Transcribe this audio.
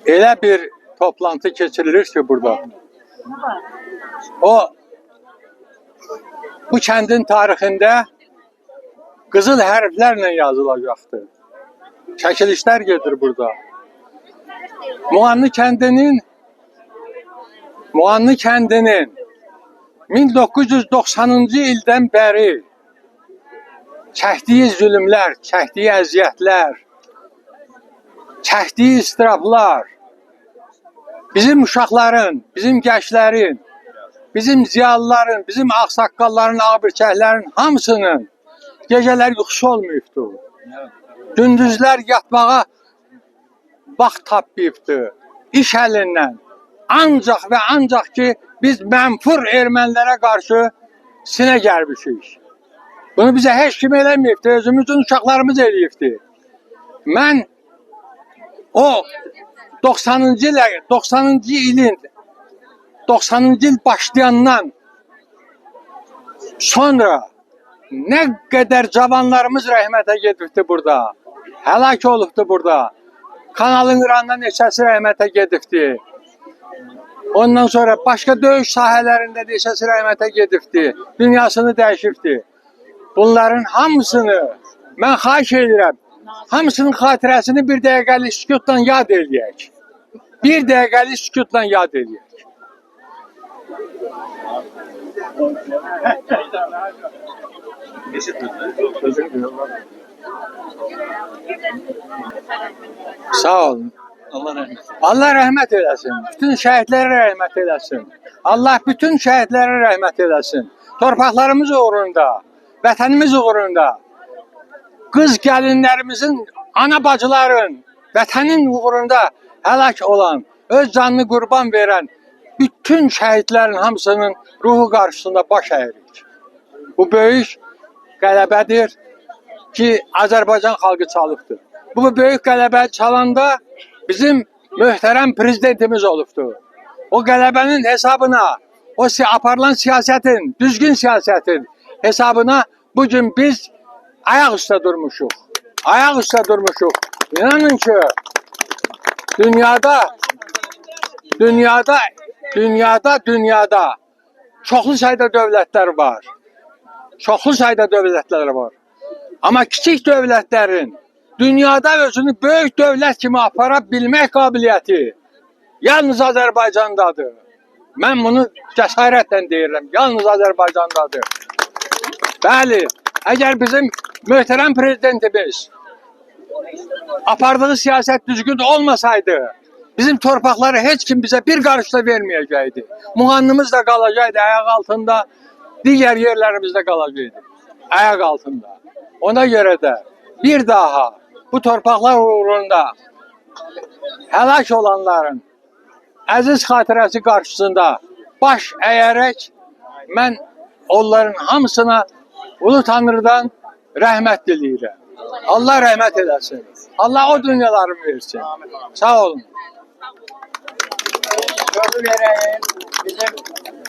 Elə bir toplantı keçirilir ki burada. O bu kəndin tarixində qızıl hərflərlə yazılacaqdır. Çəkilişlər gedir burada. Muğanlı kəndinin 1990-cı ildən bəri çəkdiyi zülmlər, çəkdiyi əziyyətlər, çəkdiyi istirablar, bizim uşaqların, bizim gənclərin, bizim ziyalıların, bizim ağsaqqalların, ağbirçəklərin hamısının gecələr yuxusu olmayıbdır. Gündüzlər yatmağa vaxt tapmayıbdır. İş əlindən. Ancaq və ancaq ki, biz mənfur ermənilərə qarşı sinə gəlmişik. Bunu bizə heç kim eləməyibdir, özümüzün uşaqlarımız eləyibdir. Mən o 90-cı ilin 90-cı il başlayandan sonra nə qədər cavanlarımız rəhmətə gedibdir burada. Həlak olubdur burada. Kanalın İran'da neçəsi rəhmətə gedibdir. Ondan sonra başqa döyüş sahələrində neçəsi rəhmətə gedibdir. Dünyasını dəyişibdir. Bunların hamısını mən xahiş edirəm. Hamısının xatirəsini bir dəqiqəlik sükutla yad eləyək. Bir dəqiqəlik sükutla yad eləyək. Sağ olun. Allah rəhmət eləsin. Bütün şəhidlərə rəhmət eləsin. Allah bütün şəhidlərə rəhmət eləsin. Torpaqlarımız uğrunda, vətənimiz uğrunda, qız gəlinlərimizin, ana bacıların, vətənin uğrunda həlak olan, öz canını qurban verən bütün şəhidlərin hamısının ruhu qarşısında baş əyirik. Bu böyük qələbədir ki, Azərbaycan xalqı çalıbdır. Bu böyük qələbə çalanda bizim möhtərəm prezidentimiz olubdur. O qələbənin hesabına, o aparılan siyasətin, düzgün siyasətin hesabına bugün biz ayaq üstə durmuşuq. Ayaq üstə durmuşuq. İnanın ki, dünyada çoxlu sayda dövlətlər var. Çoxlu sayda dövlətlər var. Amma kiçik dövlətlərin dünyada özünü böyük dövlət kimi apara bilmək qabiliyyəti yalnız Azərbaycandadır. Mən bunu cəsarətlə deyirəm. Yalnız Azərbaycandadır. Bəli, əgər bizim möhtərəm prezidentimiz apardığı siyasət düzgün olmasaydı, bizim torpaqları heç kim bizə bir qarış da verməyəcəkdi. Muğannımız da qalacaqdı ayaq altında, digər yerlərimizdə qalacaqdı ayaq altında. Ona görə də bir daha bu torpaqlar uğrunda həlak olanların əziz xatirəsi qarşısında baş əyərək mən onların hamısına Ulu Tanrıdan rəhmət diləyirəm. Allah rəhmət eləsin. Allah o dünyalarını versin. Sağ olun. Sözü vereyim. Bizim